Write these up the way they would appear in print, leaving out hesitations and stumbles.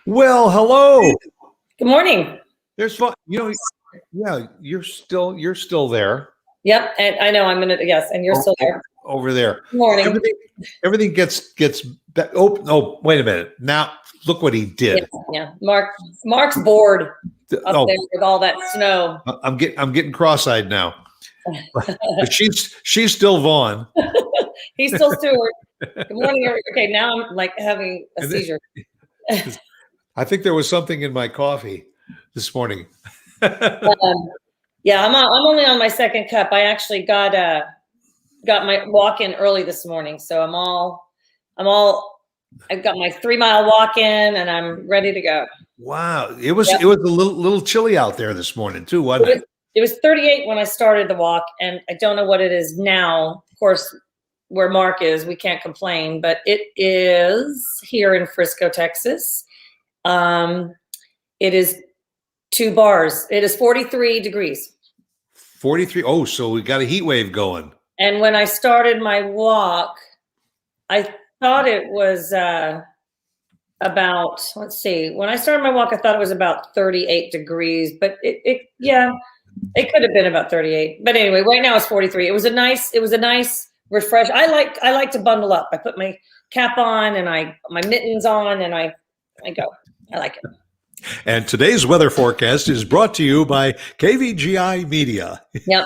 Well, hello. Good morning. There's fun. Yeah, you're still there. Yep, and I know I'm gonna and you're still there. Over there. Good morning. Everything gets oh, wait a minute. Now look what he did. Yeah. Mark's bored up there with all that snow. I'm getting cross-eyed now. But she's still Vaughn. He's still Stuart. Good morning, everybody. Okay, now I'm like having a seizure. I think there was something in my coffee this morning. Yeah, I'm only on my second cup. I actually got my walk in early this morning, so I've got my 3-mile walk in, and I'm ready to go. Wow, it was a little chilly out there this morning too, wasn't it? It was 38 when I started the walk, and I don't know what it is now. Of course, where Mark is, we can't complain, but it is here in Frisco, Texas. It is 2 bars. It is 43 degrees. 43. Oh, so we got a heat wave going. And when I started my walk, I thought it was about, let's see, when I started my walk, I thought it was about 38 degrees, but it could have been about 38. But anyway, right now it's 43. It was a nice refresh. I like to bundle up. I put my cap on and my mittens on, and I go. I like it. And today's weather forecast is brought to you by KVGI Media. Yep.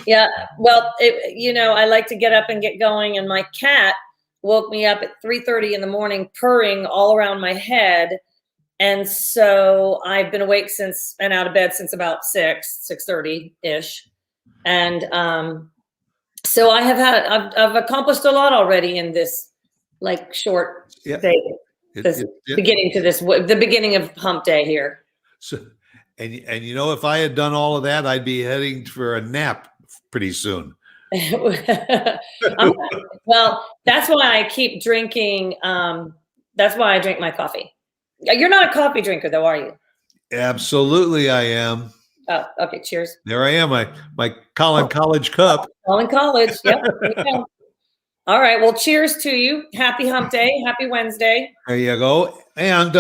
Yeah. Well, I like to get up and get going, and my cat woke me up at 3:30 in the morning, purring all around my head. And so I've been awake and out of bed since about 6:30-ish. And so I've accomplished a lot already in this short day. The beginning of hump day here. So, and if I had done all of that, I'd be heading for a nap pretty soon. Well, that's why I keep drinking. That's why I drink my coffee. You're not a coffee drinker, though, are you? Absolutely, I am. Oh, okay. Cheers. There I am. My Collin College cup. Collin College. Yep. There you go. All right. Well, cheers to you. Happy hump day. Happy Wednesday. There you go. And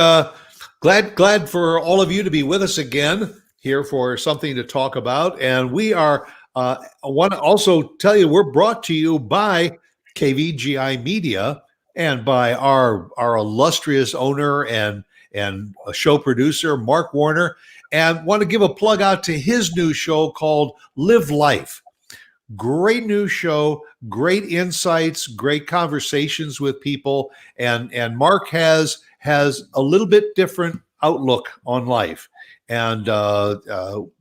glad for all of you to be with us again here for something to talk about. And we are, I want to also tell you, we're brought to you by KVGI Media and by our illustrious owner and a show producer, Mark Warner. And want to give a plug out to his new show called Live Life. Great new show, great insights, great conversations with people, and Mark has a little bit different outlook on life, and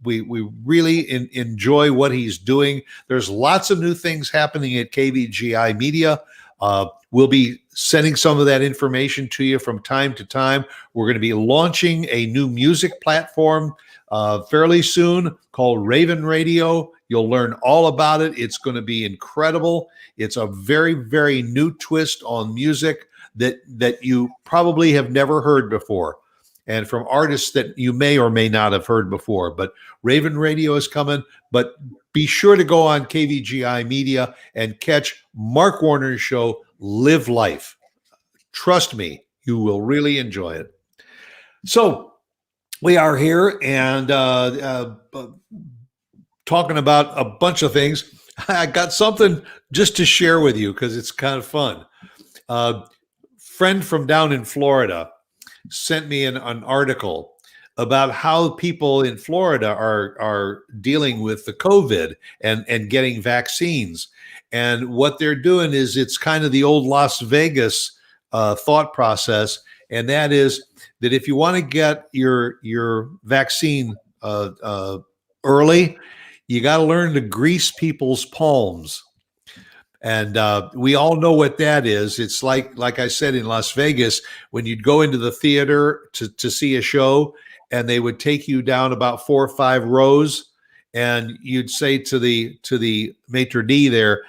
we really enjoy what he's doing. There's lots of new things happening at KVGI Media. We'll be sending some of that information to you from time to time. We're going to be launching a new music platform fairly soon called Raven Radio. You'll learn all about it. It's going to be incredible. It's a very, very new twist on music that you probably have never heard before, and from artists that you may or may not have heard before. But Raven Radio is coming. But be sure to go on KVGI Media and catch Mark Warner's show, Live Life. Trust me, you will really enjoy it. So we are here and talking about a bunch of things. I got something just to share with you because it's kind of fun. Friend from down in Florida sent me an article about how people in Florida are dealing with the COVID and getting vaccines. And what they're doing is it's kind of the old Las Vegas thought process. And that is that if you want to get your vaccine early, you got to learn to grease people's palms. And we all know what that is. It's like I said in Las Vegas, when you'd go into the theater to see a show, and they would take you down about 4 or 5 rows, and you'd say to the maitre d' there,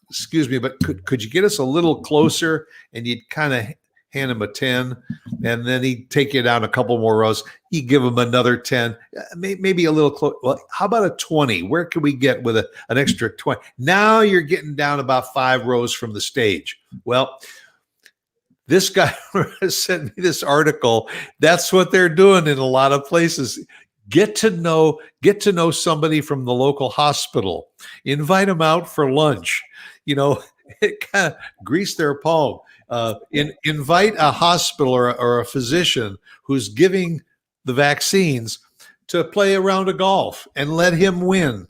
excuse me, but could you get us a little closer? And you'd kind of hand him a 10, and then he'd take you down a couple more rows. He'd give him another 10, maybe a little close. Well, how about a 20? Where can we get with an extra 20? Now you're getting down about 5 rows from the stage. Well, this guy sent me this article. That's what they're doing in a lot of places. Get to know somebody from the local hospital. Invite them out for lunch. It kind of grease their palm. Invite a hospital or a physician who's giving the vaccines to play a round of golf and let him win.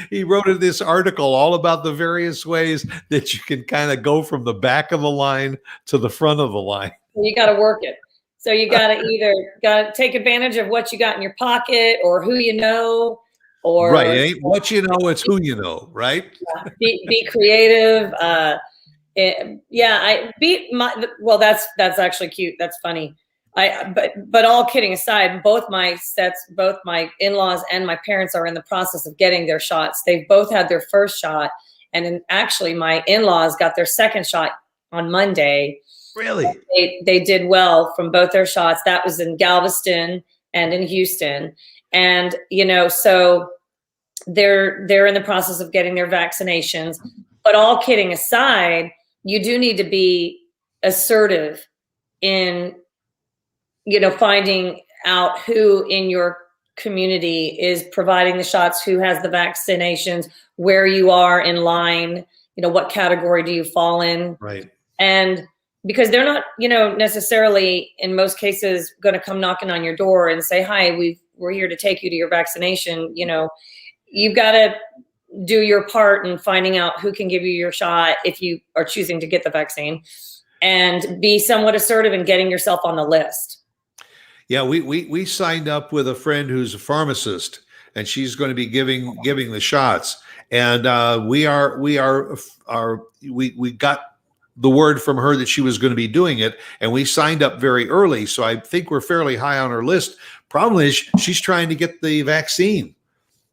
He wrote in this article all about the various ways that you can kind of go from the back of the line to the front of the line. You got to work it. So you got to either take advantage of what you got in your pocket, or who you know, or right. It ain't what you know, it's who you know, right? Be creative. Well, that's actually cute. That's funny. But all kidding aside, both my in-laws and my parents are in the process of getting their shots. They've both had their first shot, and then actually my in-laws got their second shot on Monday. Really? They did well from both their shots. That was in Galveston and in Houston. And, so they're in the process of getting their vaccinations. But all kidding aside, you do need to be assertive in, finding out who in your community is providing the shots, who has the vaccinations, where you are in line, what category do you fall in? Right. And because they're not, necessarily in most cases going to come knocking on your door and say, hi, we're here to take you to your vaccination. You've got to do your part in finding out who can give you your shot if you are choosing to get the vaccine, and be somewhat assertive in getting yourself on the list. Yeah, we signed up with a friend who's a pharmacist, and she's going to be giving the shots. And we got the word from her that she was going to be doing it, and we signed up very early. So I think we're fairly high on her list. Problem is, she's trying to get the vaccine.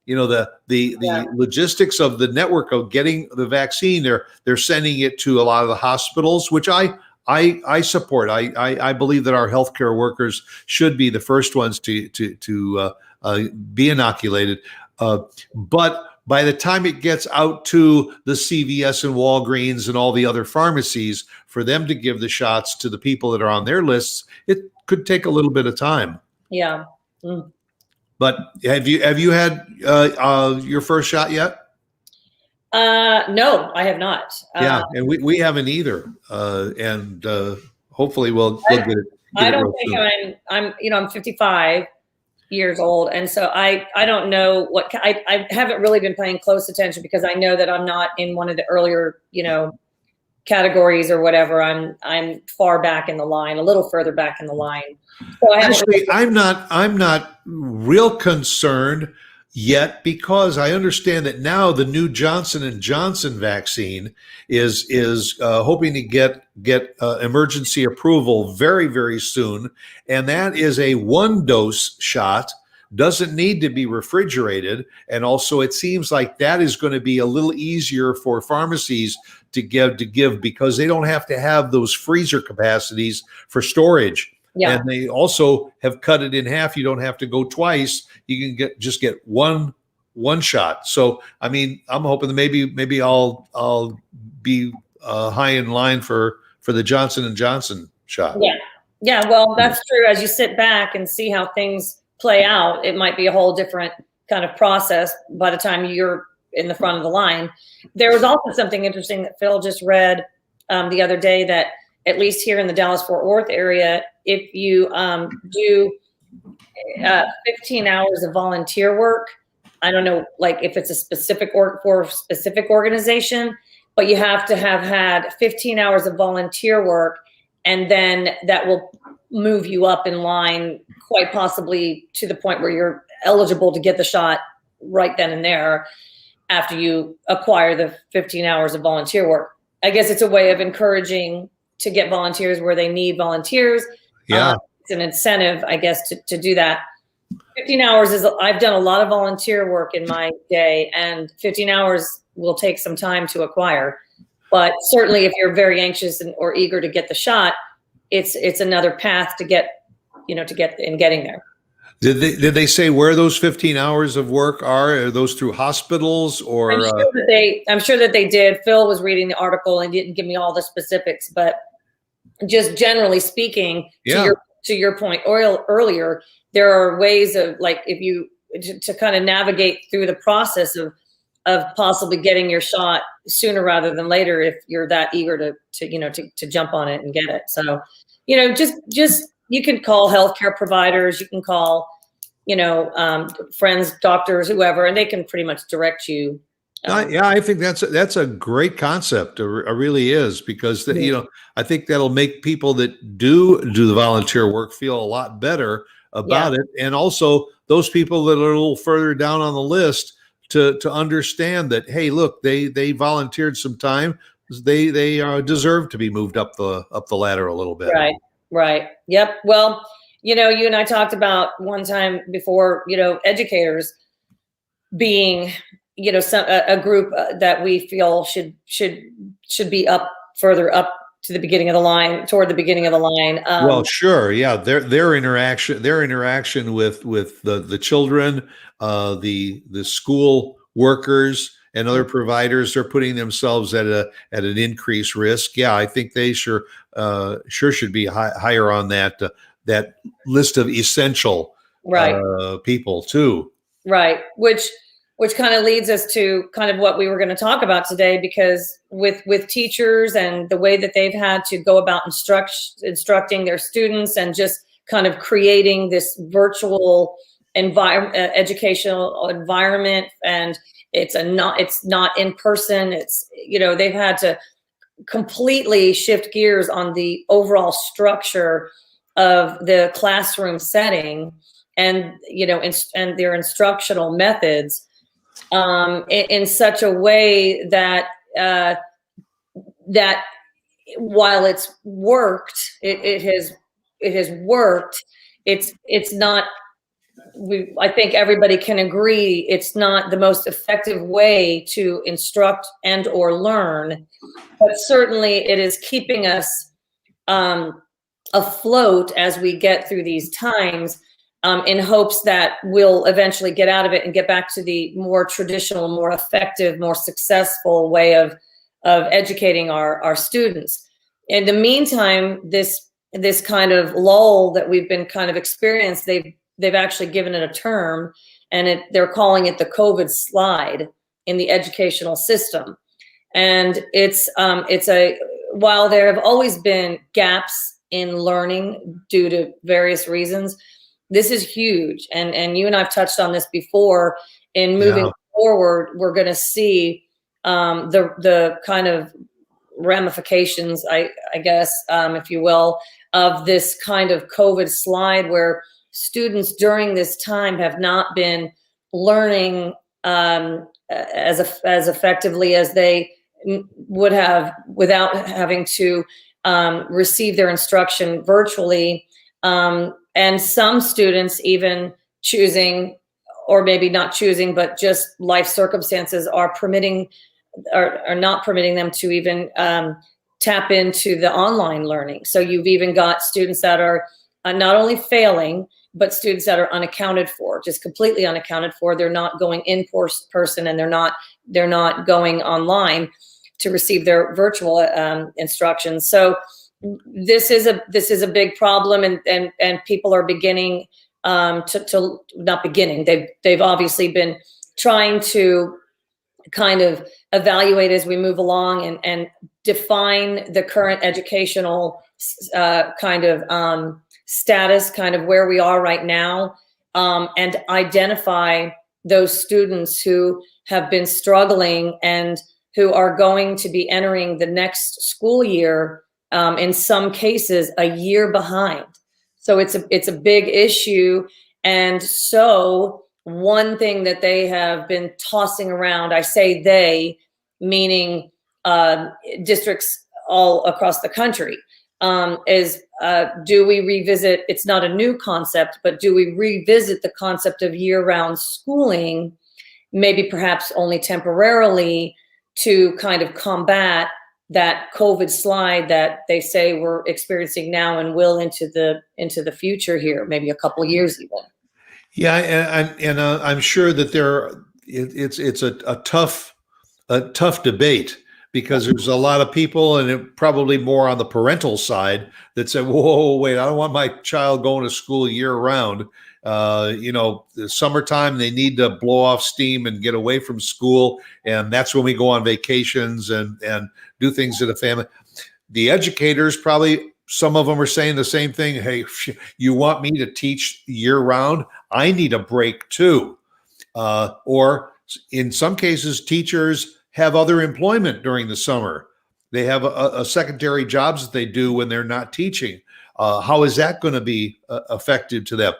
The logistics of the network of getting the vaccine, they're sending it to a lot of the hospitals, which I support. I believe that our healthcare workers should be the first ones to be inoculated. But by the time it gets out to the CVS and Walgreens and all the other pharmacies, for them to give the shots to the people that are on their lists, it could take a little bit of time. Yeah. Mm. But have you had your first shot yet? No, I have not. Yeah, and we haven't either. And hopefully we'll get it. I don't think I'm 55 years old, and so I don't know what I haven't really been paying close attention, because I know that I'm not in one of the earlier categories or whatever. I'm far back in the line, a little further back in the line. So actually, I'm not real concerned yet, because I understand that now the new Johnson & Johnson vaccine is hoping to get emergency approval very, very soon. And that is a 1-dose shot, doesn't need to be refrigerated. And also it seems like that is going to be a little easier for pharmacies to give because they don't have to have those freezer capacities for storage. Yeah. And they also have cut it in half. You don't have to go twice. You can just get one shot. So, I mean, I'm hoping that maybe I'll be high in line for the Johnson & Johnson shot. Yeah. Yeah. Well, that's true. As you sit back and see how things play out, it might be a whole different kind of process by the time you're in the front of the line. There was also something interesting that Phil just read the other day, that at least here in the Dallas-Fort Worth area, if you do 15 hours of volunteer work, I don't know, like if it's a specific work for a specific organization, but you have to have had 15 hours of volunteer work, and then that will move you up in line, quite possibly to the point where you're eligible to get the shot right then and there. after you acquire the 15 hours of volunteer work. I guess it's a way of encouraging to get volunteers where they need volunteers. Yeah. It's an incentive, I guess, to do that. 15 hours is, I've done a lot of volunteer work in my day, and 15 hours will take some time to acquire. But certainly if you're very anxious or eager to get the shot, it's another path to get getting there. Did they say where those 15 hours of work are? Are those through hospitals or? I'm sure that they did. Phil was reading the article and didn't give me all the specifics, but just generally speaking, to your point earlier, there are ways of, like, if you to kind of navigate through the process of possibly getting your shot sooner rather than later if you're that eager to jump on it and get it. So, just you can call healthcare providers, you can call, friends, doctors, whoever, and they can pretty much direct you. Yeah, I think that's a great concept. It really is, because I think that'll make people that do the volunteer work feel a lot better about it, and also those people that are a little further down on the list to understand that, hey, look, they volunteered some time, they deserve to be moved up the ladder a little bit. Right. Yep. Well, you and I talked about one time before, educators being, a group that we feel should be further up to the beginning of the line, toward the beginning of the line. Well, sure. Yeah. Their interaction with the children, the school workers and other providers are putting themselves at an increased risk. Yeah, I think they sure should be higher on that list of essential people too. Right. Which kind of leads us to kind of what we were going to talk about today, because with teachers and the way that they've had to go about instructing their students and just kind of creating this virtual educational environment, and it's not in person. It's, they've had to completely shift gears on the overall structure of the classroom setting and, and their instructional methods in such a way that that while it's worked, it has worked. It's not. I think everybody can agree it's not the most effective way to instruct and or learn, but certainly it is keeping us afloat as we get through these times, in hopes that we'll eventually get out of it and get back to the more traditional, more effective, more successful way of educating our students. In the meantime, this kind of lull that we've been kind of experienced, they've actually given it a term, and they're calling it the COVID slide in the educational system. And while there have always been gaps in learning due to various reasons, this is huge. And you and I've touched on this before. In moving forward, we're going to see the kind of ramifications, I guess, if you will, of this kind of COVID slide, where students during this time have not been learning as effectively as they would have without having to receive their instruction virtually. And some students even choosing, or maybe not choosing, but just life circumstances are not permitting them to even tap into the online learning. So you've even got students that are not only failing, but students that are unaccounted for, just completely unaccounted for. They're not going in person, and they're not going online to receive their virtual instructions. So this is a big problem, and people are beginning to not beginning. They've obviously been trying to kind of evaluate as we move along and define the current educational kind of status, kind of where we are right now, and identify those students who have been struggling and who are going to be entering the next school year, in some cases, a year behind. So it's a big issue. And so one thing that they have been tossing around, I say they, meaning districts all across the country, is do we revisit, it's not a new concept, but do we revisit the concept of year-round schooling, maybe perhaps only temporarily, to kind of combat that COVID slide that they say we're experiencing now and will into the future here, maybe a couple of years even. Yeah, and I'm sure that it's a tough debate, because there's a lot of people, and probably more on the parental side, that say, "Whoa, wait! I don't want my child going to school year round. The summertime they need to blow off steam and get away from school, and that's when we go on vacations and do things to the family." The educators, probably some of them are saying the same thing. Hey, you want me to teach year round? I need a break too. Or in some cases, teachers have other employment during the summer. They have a secondary jobs that they do when they're not teaching. How is that going to be effective to them?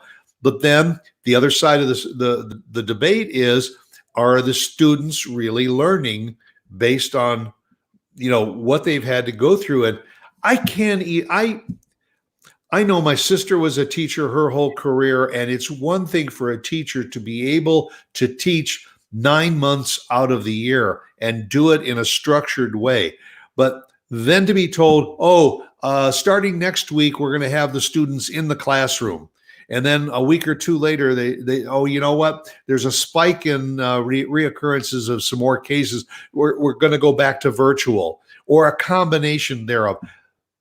But then the other side of this, the debate is, are the students really learning based on, what they've had to go through? And I know my sister was a teacher her whole career, and it's one thing for a teacher to be able to teach 9 months out of the year and do it in a structured way. But then to be told, starting next week, we're going to have the students in the classroom. And then a week or two later, you know what? There's a spike in reoccurrences of some more cases. We're going to go back to virtual, or a combination thereof.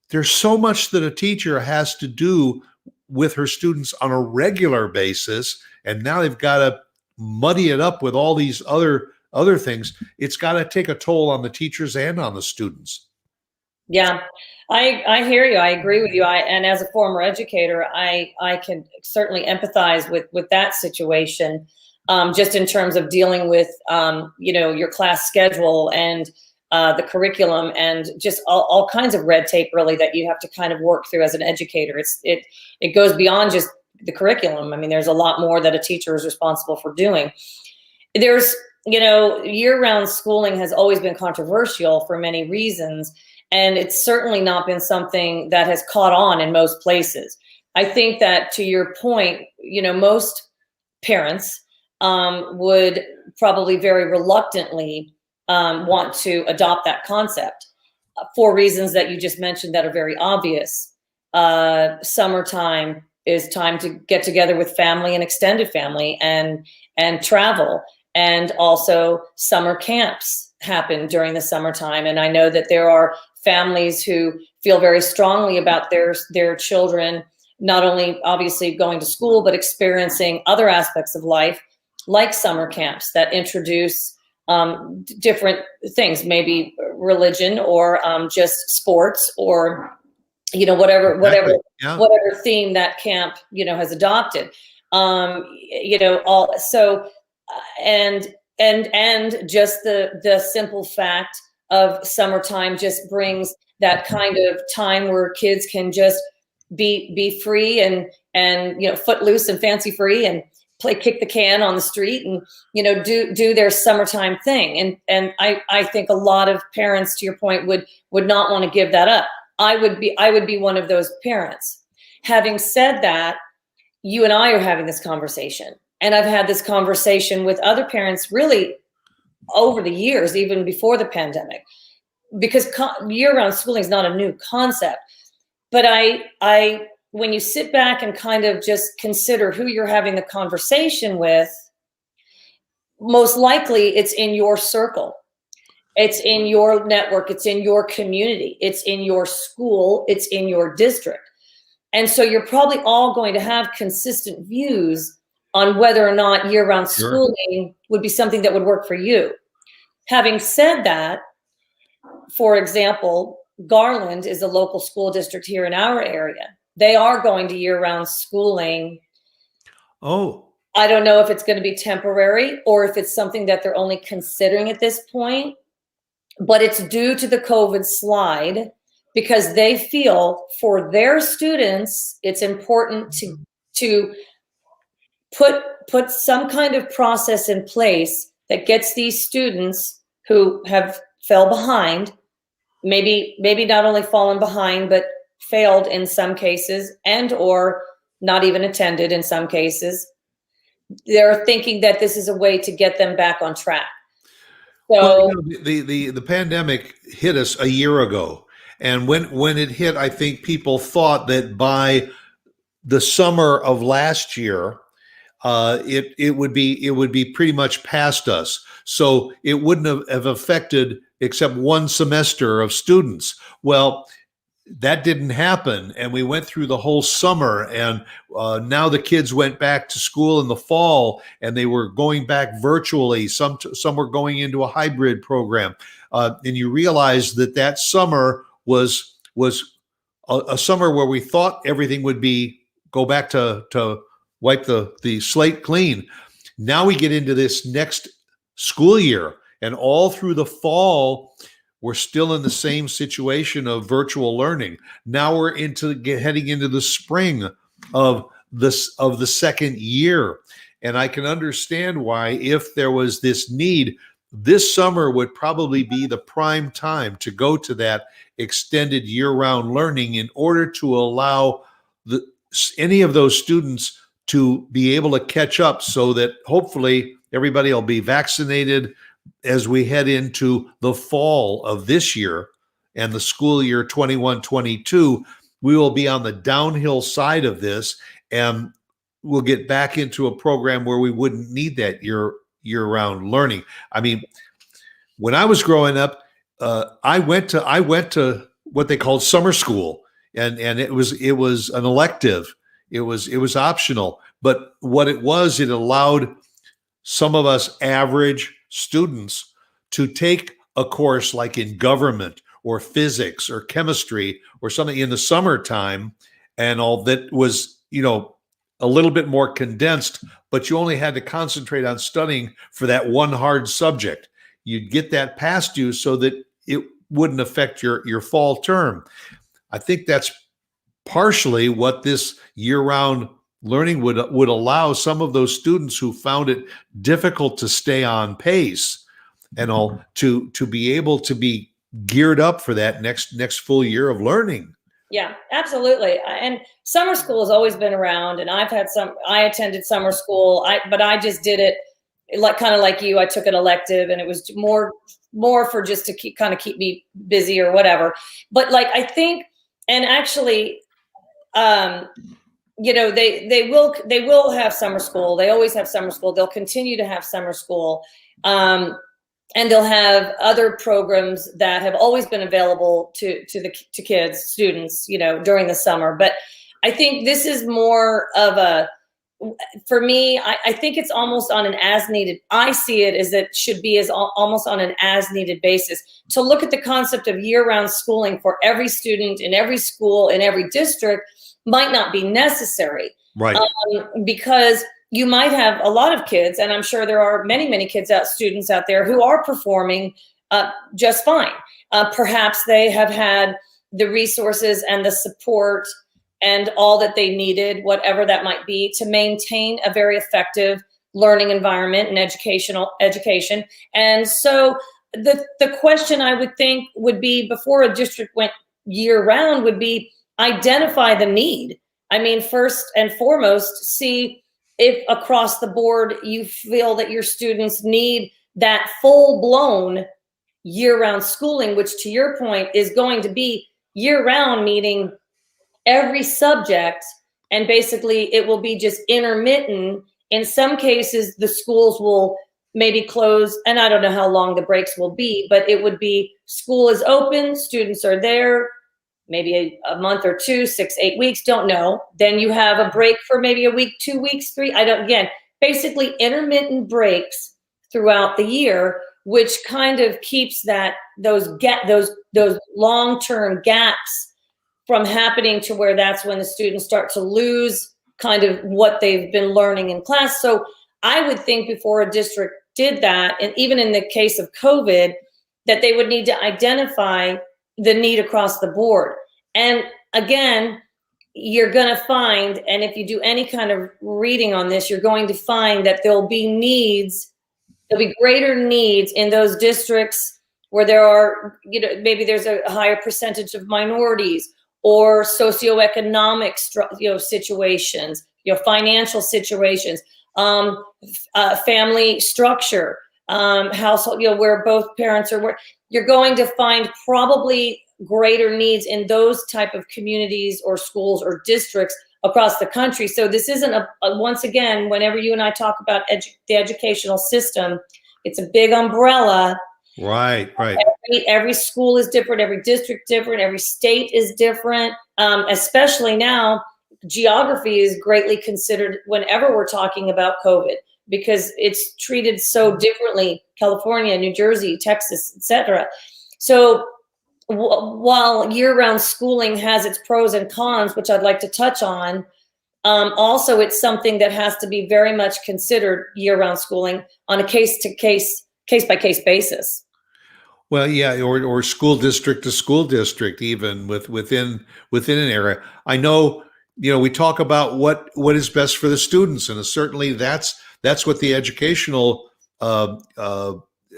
There's so much that a teacher has to do with her students on a regular basis, and now they've got to muddy it up with all these other things. It's got to take a toll on the teachers and on the students. Yeah, I hear you. I agree with you. And as a former educator, I can certainly empathize with that situation, just in terms of dealing with your class schedule and the curriculum, and just all kinds of red tape, really, that you have to kind of work through as an educator. It goes beyond just the curriculum. I mean, there's a lot more that a teacher is responsible for doing. There's, year-round schooling has always been controversial for many reasons, and it's certainly not been something that has caught on in most places. I think that, to your point, most parents would probably very reluctantly want to adopt that concept for reasons that you just mentioned that are very obvious. Summertime is time to get together with family and extended family and travel. And also summer camps happen during the summertime. And I know that there are families who feel very strongly about their children, not only obviously going to school, but experiencing other aspects of life, like summer camps that introduce different things, maybe religion, or just sports, or whatever theme that camp has adopted. And just the simple fact of summertime just brings that kind of time where kids can just be free and footloose and fancy free, and kick the can on the street, and do their summertime thing. And I think a lot of parents, to your point, would not want to give that up. I would be one of those parents. Having said that, you and I are having this conversation, and I've had this conversation with other parents really over the years, even before the pandemic, because year-round schooling is not a new concept. But when you sit back and kind of just consider who you're having the conversation with, most likely it's in your circle. It's in your network. It's in your community. It's in your school. It's in your district. And so you're probably all going to have consistent views on whether or not year-round schooling would be something that would work for you. Having said that, for example, Garland is a local school district here in our area. They are going to year-round schooling. Oh. I don't know if it's going to be temporary or if it's something that they're only considering at this point, but it's due to the COVID slide, because they feel for their students, it's important to put some kind of process in place that gets these students who have fell behind, maybe not only fallen behind, but failed in some cases, and or not even attended in some cases. They're thinking that this is a way to get them back on track. Well, So the pandemic hit us a year ago, and when it hit, I think people thought that by the summer of last year, it would be pretty much past us. So it wouldn't have affected except one semester of students. Well, that didn't happen, and we went through the whole summer, and now the kids went back to school in the fall, and they were going back virtually. Some were going into a hybrid program, and you realize that summer was a summer where we thought everything would be go back to wipe the slate clean. Now we get into this next school year, and all through the fall, we're still in the same situation of virtual learning. Now we're heading into the spring of the second year. And I can understand why, if there was this need, this summer would probably be the prime time to go to that extended year-round learning in order to allow any of those students to be able to catch up, so that hopefully everybody will be vaccinated as we head into the fall of this year and the school year 21-22. We will be on the downhill side of this, and we'll get back into a program where we wouldn't need that year-round learning. I mean, when I was growing up, I went to what they called summer school, and it was an elective. It was optional, but what it was, it allowed some of us average students to take a course like in government or physics or chemistry or something in the summertime, and all that was, a little bit more condensed, but you only had to concentrate on studying for that one hard subject. You'd get that past you so that it wouldn't affect your fall term. I think that's partially what this year-round learning would allow some of those students who found it difficult to stay on pace and all to be able to be geared up for that next full year of learning. yeah, absolutely. And summer school has always been around, and I attended summer school, but I just did it kind of like you. I took an elective, and it was more for just to keep me busy or whatever. But I think, and actually, they will have summer school. They always have summer school. They'll continue to have summer school. And they'll have other programs that have always been available to kids, students, during the summer. But I think this is more of for me, I think it's almost on an as needed. I see it as it should be almost on an as needed basis, to look at the concept of year-round schooling for every student in every school in every district might not be necessary. Right. Because you might have a lot of kids, and I'm sure there are many, many students out there who are performing just fine. Perhaps they have had the resources and the support and all that they needed, whatever that might be, to maintain a very effective learning environment and education. And so the question I would think would be, before a district went year round, would be identify the need. I mean, first and foremost, see if across the board you feel that your students need that full-blown year-round schooling, which, to your point, is going to be year-round, meaning every subject, and basically it will be just intermittent. In some cases, the schools will maybe close, and I don't know how long the breaks will be, but it would be school is open, students are there, maybe a month or 2, 6, 8 weeks, don't know. Then you have a break for maybe a week, 2 weeks, 3. Again, basically intermittent breaks throughout the year, which kind of keeps those long-term gaps from happening, to where that's when the students start to lose kind of what they've been learning in class. So I would think before a district did that, and even in the case of COVID, that they would need to identify the need across the board. And again, you're going to find, and if you do any kind of reading on this, you're going to find that there'll be greater needs in those districts where there are, maybe there's a higher percentage of minorities, or socioeconomic, situations, financial situations, family structure, household, where both parents are. You're going to find probably greater needs in those type of communities or schools or districts across the country. So this isn't once again, whenever you and I talk about the educational system, it's a big umbrella. Right. Every school is different, every district different, every state is different. Especially now, geography is greatly considered whenever we're talking about COVID, because it's treated so differently. California, New Jersey, Texas, etc. So while year-round schooling has its pros and cons, which I'd like to touch on, also it's something that has to be very much considered, year-round schooling, on a case-by-case basis. Well, yeah, or school district to school district, even within an area. I know, we talk about what is best for the students, and certainly that's what the educational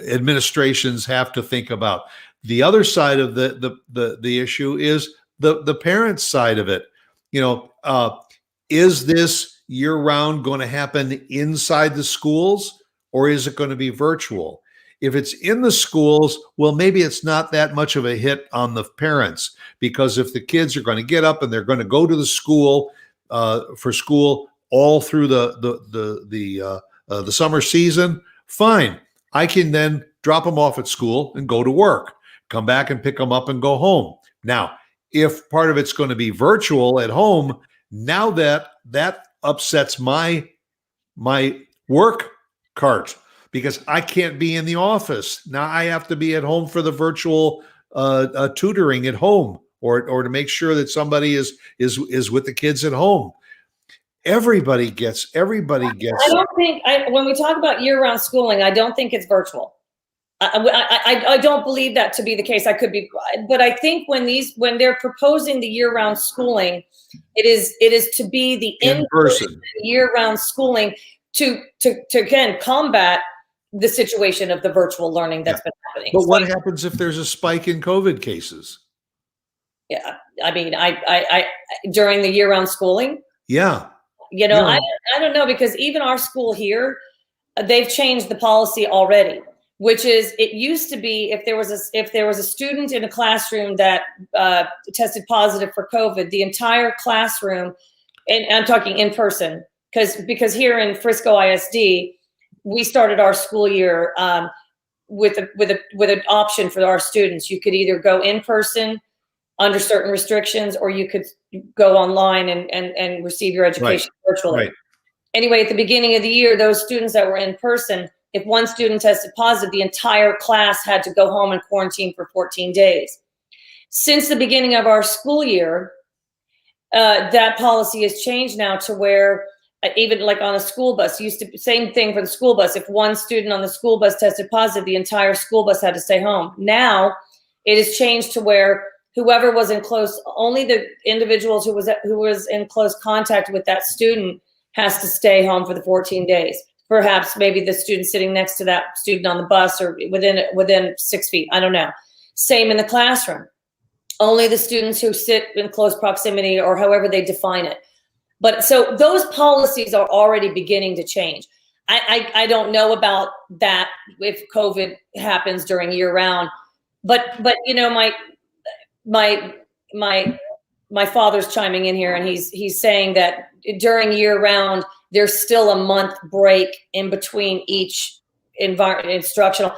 administrations have to think about. The other side of the issue is the parents' side of it. Is this year round going to happen inside the schools, or is it going to be virtual? If it's in the schools, well, maybe it's not that much of a hit on the parents, because if the kids are going to get up and they're going to go to the school for school all through the summer season, fine. I can then drop them off at school and go to work, come back and pick them up and go home. Now, if part of it's going to be virtual at home, now that upsets my work cart, because I can't be in the office. Now I have to be at home for the virtual tutoring at home, or to make sure that somebody is with the kids at home. Everybody gets. I don't think, when we talk about year-round schooling, I don't think it's virtual. I don't believe that to be the case. I could be, but I think when they're proposing the year-round schooling, it is to be the in-person year-round schooling to again combat the situation of the virtual learning that's been happening. But what happens if there's a spike in COVID cases? Yeah, I mean, I during the year-round schooling. Yeah. I don't know, because even our school here, they've changed the policy already, which is, it used to be if there was a student in a classroom that tested positive for COVID, the entire classroom, and I'm talking in person, because here in Frisco ISD, we started our school year with an option for our students. You could either go in person under certain restrictions, or you could go online and receive your education virtually. Right. Anyway, at the beginning of the year, those students that were in person, if one student tested positive, the entire class had to go home and quarantine for 14 days. Since the beginning of our school year, that policy has changed now to where, even like on a school bus, same thing for the school bus. If one student on the school bus tested positive, the entire school bus had to stay home. Now it has changed to where whoever was only the individuals who was in close contact with that student has to stay home for the 14 days. Perhaps maybe the student sitting next to that student on the bus, or within 6 feet. I don't know. Same in the classroom. Only the students who sit in close proximity, or however they define it. But so those policies are already beginning to change. I don't know about that if COVID happens during year round, but my father's chiming in here, and he's saying that during year round, there's still a month break in between each instructional.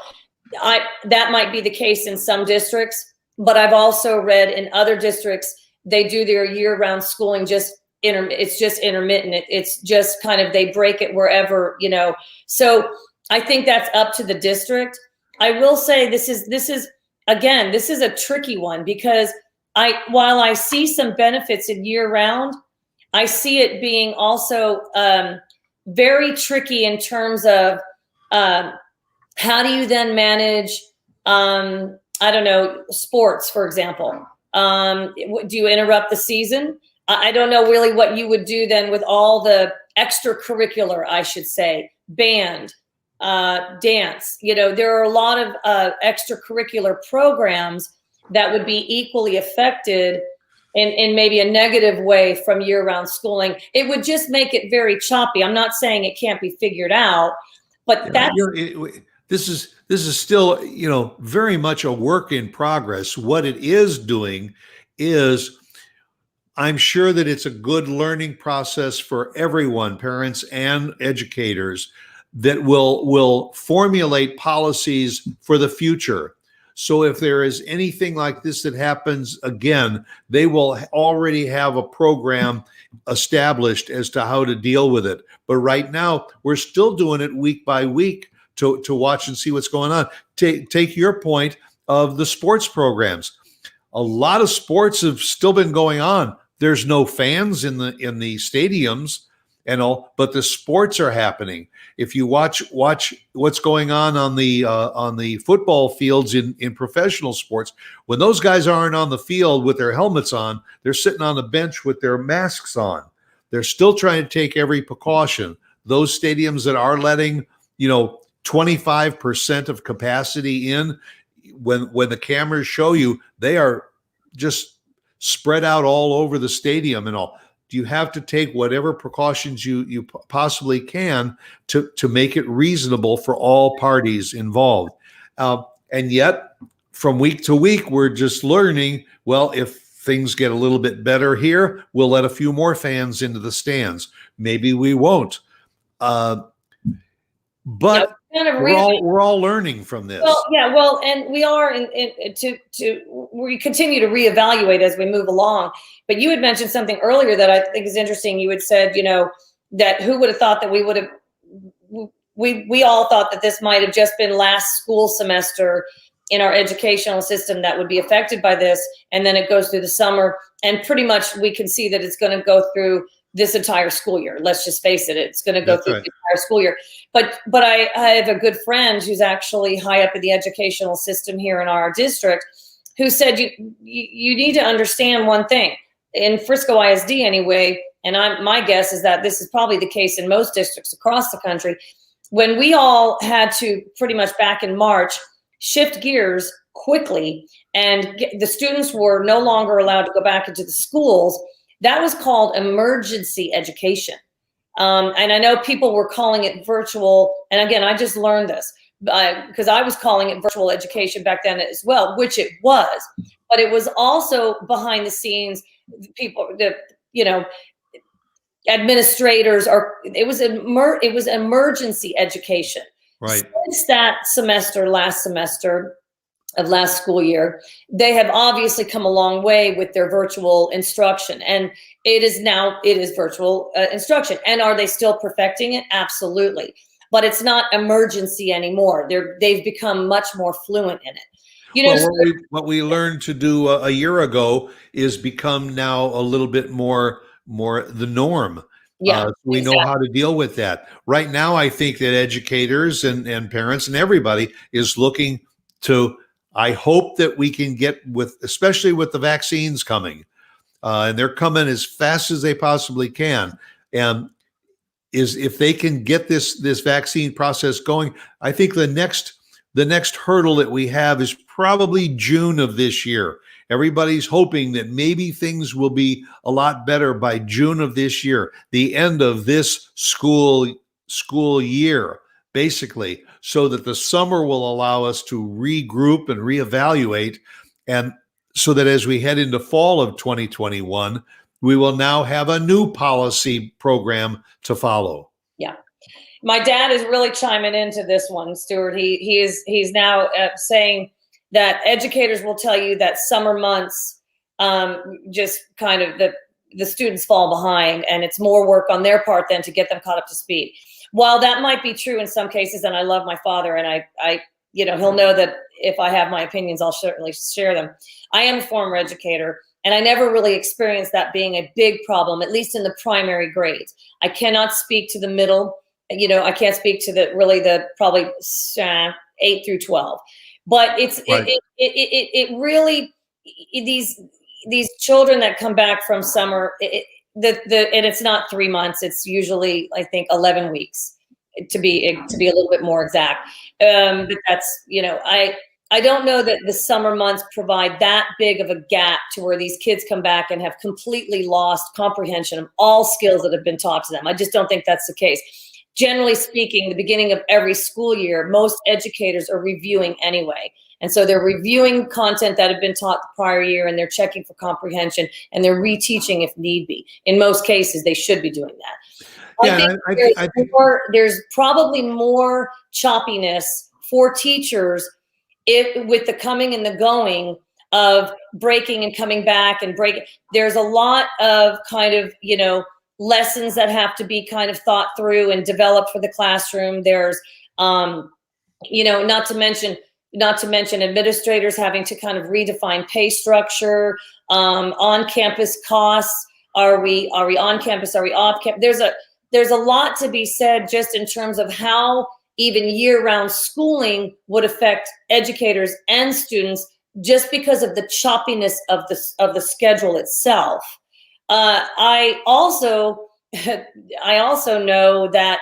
That might be the case in some districts, but I've also read in other districts, they do their year round schooling it's just intermittent. It's just kind of, they break it wherever, so I think that's up to the district. I will say this is a tricky one, because while I see some benefits in year round, I see it being also very tricky in terms of how do you then manage, I don't know, sports, for example. Do you interrupt the season? I don't know really what you would do then with all the extracurricular, I should say, band, dance. There are a lot of extracurricular programs that would be equally affected in maybe a negative way from year-round schooling. It would just make it very choppy. I'm not saying it can't be figured out, but this is still, very much a work in progress. What it is doing is, I'm sure that it's a good learning process for everyone, parents and educators, that will formulate policies for the future. So if there is anything like this that happens again, they will already have a program established as to how to deal with it. But right now, we're still doing it week by week to watch and see what's going on. Take your point of the sports programs. A lot of sports have still been going on. There's no fans in the stadiums and all, but the sports are happening. If you watch what's going on the football fields in professional sports, when those guys aren't on the field with their helmets on, they're sitting on the bench with their masks on. They're still trying to take every precaution. Those stadiums that are letting 25% of capacity in, when the cameras show you, they are just spread out all over the stadium and all. You have to take whatever precautions you possibly can to make it reasonable for all parties involved. And yet, from week to week, we're just learning, well, if things get a little bit better here, we'll let a few more fans into the stands. Maybe we won't. But we're all learning from this. Well, and we are we continue to reevaluate as we move along. But you had mentioned something earlier that I think is interesting. You had said, that who would have thought that we all thought that this might have just been last school semester in our educational system that would be affected by this, and then it goes through the summer, and pretty much we can see that it's going to go through this entire school year. Let's just face it, it's going to go through the entire school year. But I have a good friend who's actually high up in the educational system here in our district, who said you need to understand one thing. In Frisco ISD anyway, and my guess is that this is probably the case in most districts across the country, when we all had to pretty much back in March shift gears quickly, and the students were no longer allowed to go back into the schools, that was called emergency education. And I know people were calling it virtual. And again, I just learned this because I was calling it virtual education back then as well, which it was. But it was also behind the scenes, people, administrators, it was emergency education. Right. Since that last semester of last school year, they have obviously come a long way with their virtual instruction, and it is virtual instruction. And are they still perfecting it? Absolutely. But it's not emergency anymore. They've become much more fluent in it. What we learned to do a year ago is become now a little bit more the norm. Yeah, we know how to deal with that. Right now, I think that educators and parents and everybody is looking to, I hope that we can get especially with the vaccines coming, and they're coming as fast as they possibly can. And if they can get this vaccine process going, I think the next hurdle that we have is probably June of this year. Everybody's hoping that maybe things will be a lot better by June of this year, the end of this school year, basically, so that the summer will allow us to regroup and reevaluate. And so that as we head into fall of 2021, we will now have a new policy program to follow. Yeah. My dad is really chiming into this one, Stuart. He's now saying that educators will tell you that summer months, just kind of the students fall behind, and it's more work on their part than to get them caught up to speed. While that might be true in some cases, and I love my father, and I he'll know that if I have my opinions, I'll certainly share them. I am a former educator, and I never really experienced that being a big problem, at least in the primary grades. I cannot speak to the middle. I can't speak to the probably 8 through 12. But it's right. it really these children that come back from summer, and it's not 3 months. It's usually, I think, 11 weeks to be a little bit more exact. But that's, I don't know that the summer months provide that big of a gap to where these kids come back and have completely lost comprehension of all skills that have been taught to them. I just don't think that's the case. Generally speaking, the beginning of every school year, most educators are reviewing anyway. And so they're reviewing content that had been taught the prior year, and they're checking for comprehension, and they're reteaching if need be. In most cases, they should be doing that. I think there's probably more choppiness for teachers with the coming and the going of breaking and coming back and breaking. There's a lot of kind of, lessons that have to be kind of thought through and developed for the classroom. There's, not to mention administrators having to kind of redefine pay structure, on-campus costs. Are we on campus? Are we off campus? There's a lot to be said just in terms of how even year-round schooling would affect educators and students just because of the choppiness of the schedule itself. I also know that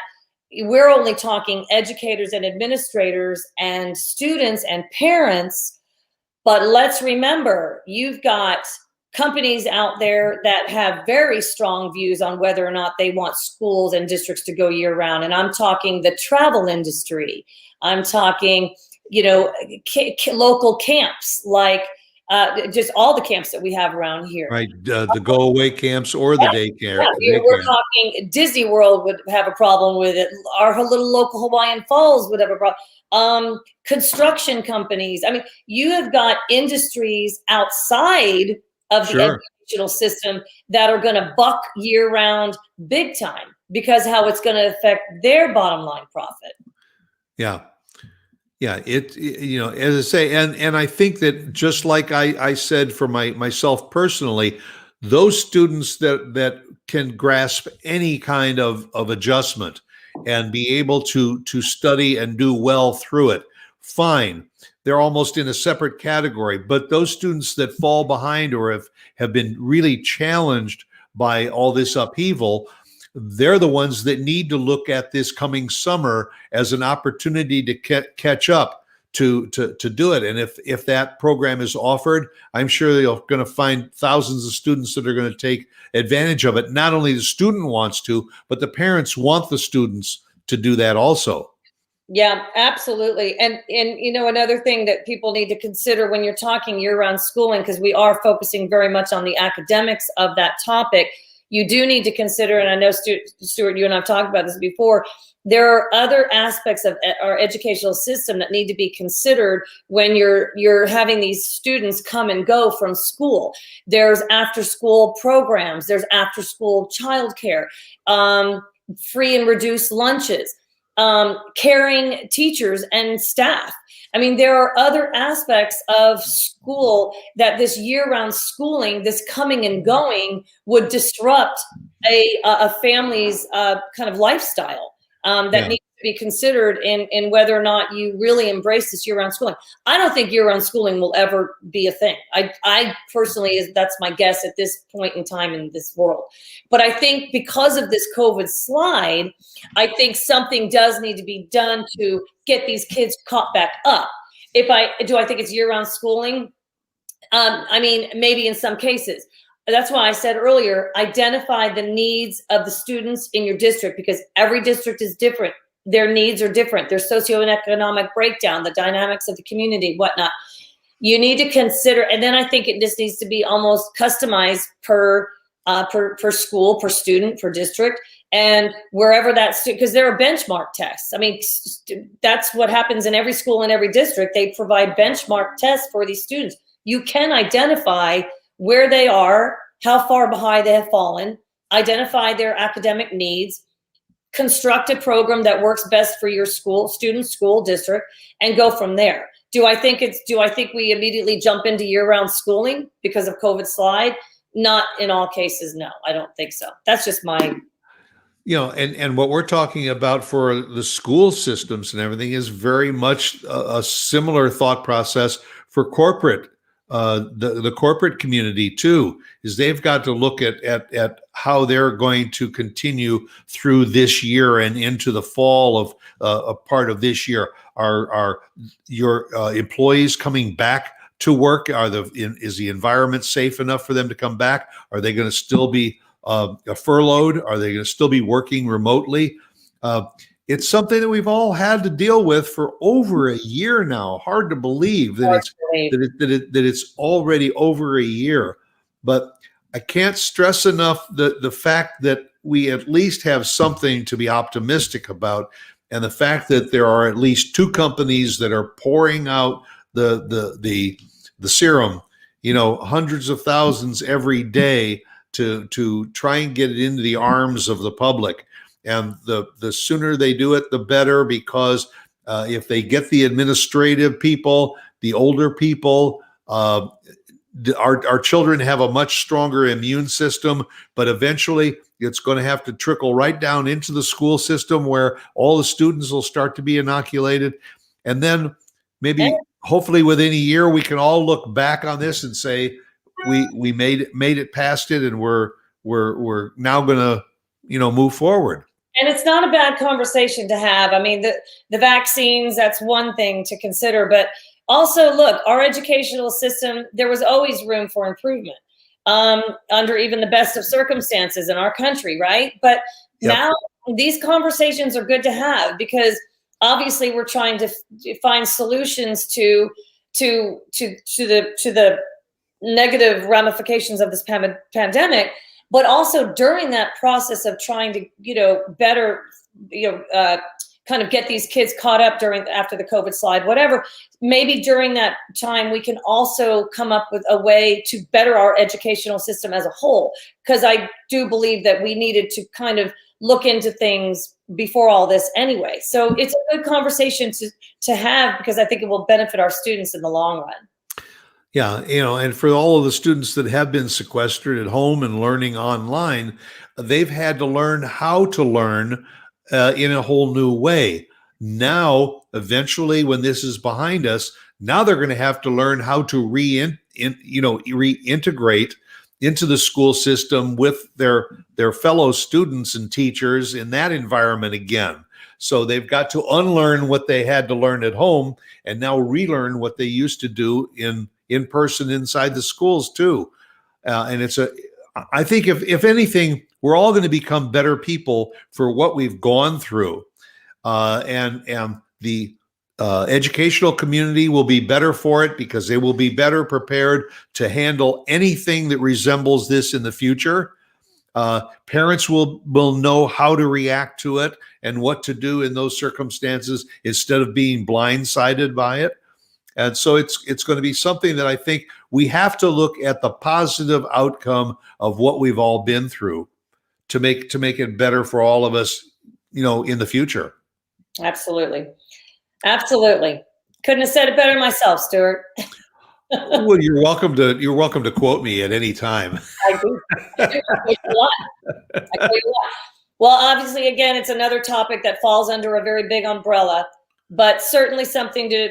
we're only talking educators and administrators and students and parents, but let's remember, you've got companies out there that have very strong views on whether or not they want schools and districts to go year round. And I'm talking the travel industry. I'm talking, local camps, like just all the camps that we have around here. Right. The go away camps or the daycare. Yeah, we're talking Disney World would have a problem with it. Our little local Hawaiian Falls would have a problem. Construction companies. I mean, you have got industries outside of the educational system that are going to buck year round big time because how it's going to affect their bottom line profit. Yeah. Yeah. As I say, and I think that just like I said for myself personally, those students that can grasp any kind of adjustment and be able to study and do well through it, fine. They're almost in a separate category. But those students that fall behind or have been really challenged by all this upheaval, they're the ones that need to look at this coming summer as an opportunity to catch up to do it. And if that program is offered, I'm sure they're going to find thousands of students that are going to take advantage of it. Not only the student wants to, but the parents want the students to do that also. Yeah, absolutely. And another thing that people need to consider when you're talking year-round schooling, because we are focusing very much on the academics of that topic, you do need to consider, and I know Stuart, you and I've talked about this before, there are other aspects of our educational system that need to be considered when you're having these students come and go from school. There's after-school programs, there's after-school childcare, free and reduced lunches, caring teachers and staff. I mean, there are other aspects of school that this year-round schooling, this coming and going, would disrupt a family's kind of lifestyle that needs to be considered in whether or not you really embrace this year-round schooling. I don't think year-round schooling will ever be a thing. I personally, that's my guess at this point in time in this world. But I think because of this COVID slide, I think something does need to be done to get these kids caught back up. Do I think it's year-round schooling? I mean, maybe in some cases. That's why I said earlier, identify the needs of the students in your district, because every district is different. Their needs are different. Their socioeconomic breakdown, the dynamics of the community, whatnot. You need to consider, and then I think it just needs to be almost customized per school, per student, per district, and wherever that student, because there are benchmark tests. I mean, that's what happens in every school in every district. They provide benchmark tests for these students. You can identify where they are, how far behind they have fallen, identify their academic needs, construct a program that works best for your school, student, school, district, and go from there. Do I think we immediately jump into year-round schooling because of COVID slide? Not in all cases, no, I don't think so. That's just my... And what we're talking about for the school systems and everything is very much a similar thought process for corporate the corporate community too, is they've got to look at how they're going to continue through this year and into the fall of a part of this year. Are your employees coming back to work? Is the environment safe enough for them to come back? Are they going to still be furloughed? Are they going to still be working remotely? It's something that we've all had to deal with for over a year now. Hard to believe that it's already over a year. But I can't stress enough the fact that we at least have something to be optimistic about, and the fact that there are at least 2 companies that are pouring out the serum, hundreds of thousands every day to try and get it into the arms of the public. And the sooner they do it, the better, because if they get the administrative people, the older people, our children have a much stronger immune system, but eventually it's going to have to trickle right down into the school system where all the students will start to be inoculated. And then maybe, hopefully within a year, we can all look back on this and say, we made it past it, and we're now going to, move forward. And it's not a bad conversation to have. I mean, the vaccines, that's one thing to consider, but also look, our educational system, there was always room for improvement under even the best of circumstances in our country, right? But now these conversations are good to have, because obviously we're trying to find solutions to the negative ramifications of this pandemic. But also during that process of trying to, better, kind of get these kids caught up after the COVID slide, whatever, maybe during that time, we can also come up with a way to better our educational system as a whole. Because I do believe that we needed to kind of look into things before all this anyway. So it's a good conversation to have, because I think it will benefit our students in the long run. Yeah, and for all of the students that have been sequestered at home and learning online, they've had to learn how to learn in a whole new way. Now, eventually, when this is behind us, now they're going to have to learn how to reintegrate into the school system with their fellow students and teachers in that environment again. So they've got to unlearn what they had to learn at home and now relearn what they used to do in person inside the schools too. And I think if anything, we're all going to become better people for what we've gone through. And the educational community will be better for it, because they will be better prepared to handle anything that resembles this in the future. Parents will know how to react to it and what to do in those circumstances instead of being blindsided by it. And so it's going to be something that I think we have to look at the positive outcome of what we've all been through to make it better for all of us, in the future. Absolutely. Couldn't have said it better myself, Stuart. Well, you're welcome to quote me at any time. I do. I tell you what. Well, obviously, again, it's another topic that falls under a very big umbrella, but certainly something to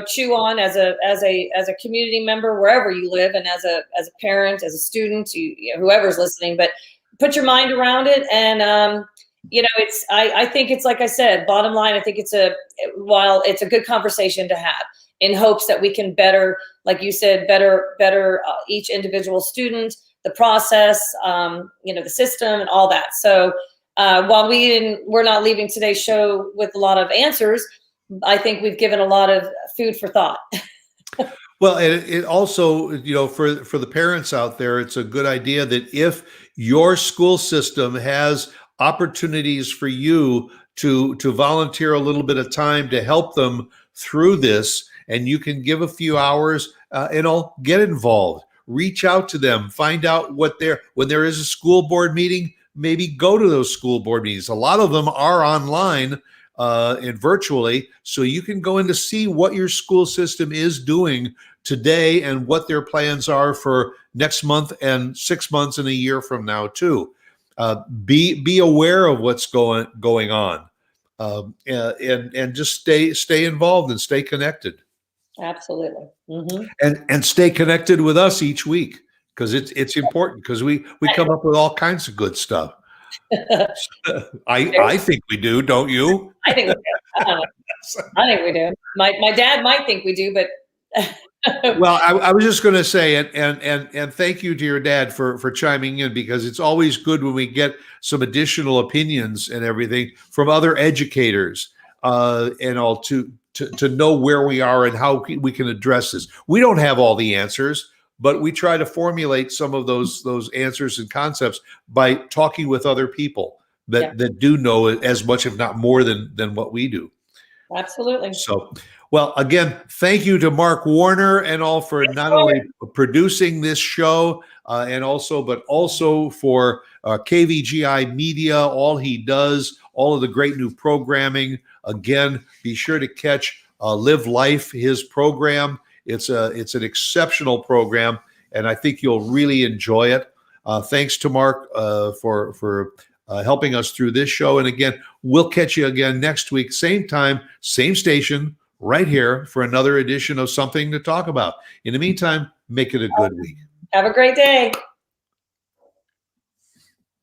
chew on as a community member wherever you live, and as a parent, as a student, whoever's listening. But put your mind around it, and I think it's, like I said, bottom line, I think while it's a good conversation to have, in hopes that we can better, like you said, better each individual student, the process, the system, and all that. So while we're not leaving today's show with a lot of answers, I think we've given a lot of food for thought. Well, it also, for the parents out there, it's a good idea that if your school system has opportunities for you to volunteer a little bit of time to help them through this, and you can give a few hours, get involved, reach out to them, find out when there is a school board meeting, maybe go to those school board meetings. A lot of them are online and virtually, so you can go in to see what your school system is doing today and what their plans are for next month and 6 months and a year from now too. Be aware of what's going on, and just stay involved and stay connected. Absolutely. Hmm. And stay connected with us each week, because it's important, because we come up with all kinds of good stuff. I think we do, don't you? I think we do. I don't know. I think we do. My dad might think we do, but Well, I was just going to say, and thank you to your dad for chiming in, because it's always good when we get some additional opinions and everything from other educators, and all to know where we are and how we can address this. We don't have all the answers, but we try to formulate some of those answers and concepts by talking with other people that do know as much, if not more, than what we do. absolutely. So, well, again, thank you to Mark Warner and all for not only producing this show, but also for KVGI Media, all he does, all of the great new programming. Again, be sure to catch Live Life, his program. It's an exceptional program, and I think you'll really enjoy it. Thanks to Mark for helping us through this show. And again, we'll catch you again next week, same time, same station, right here for another edition of Something to Talk About. In the meantime, make it a good week. Have a great day.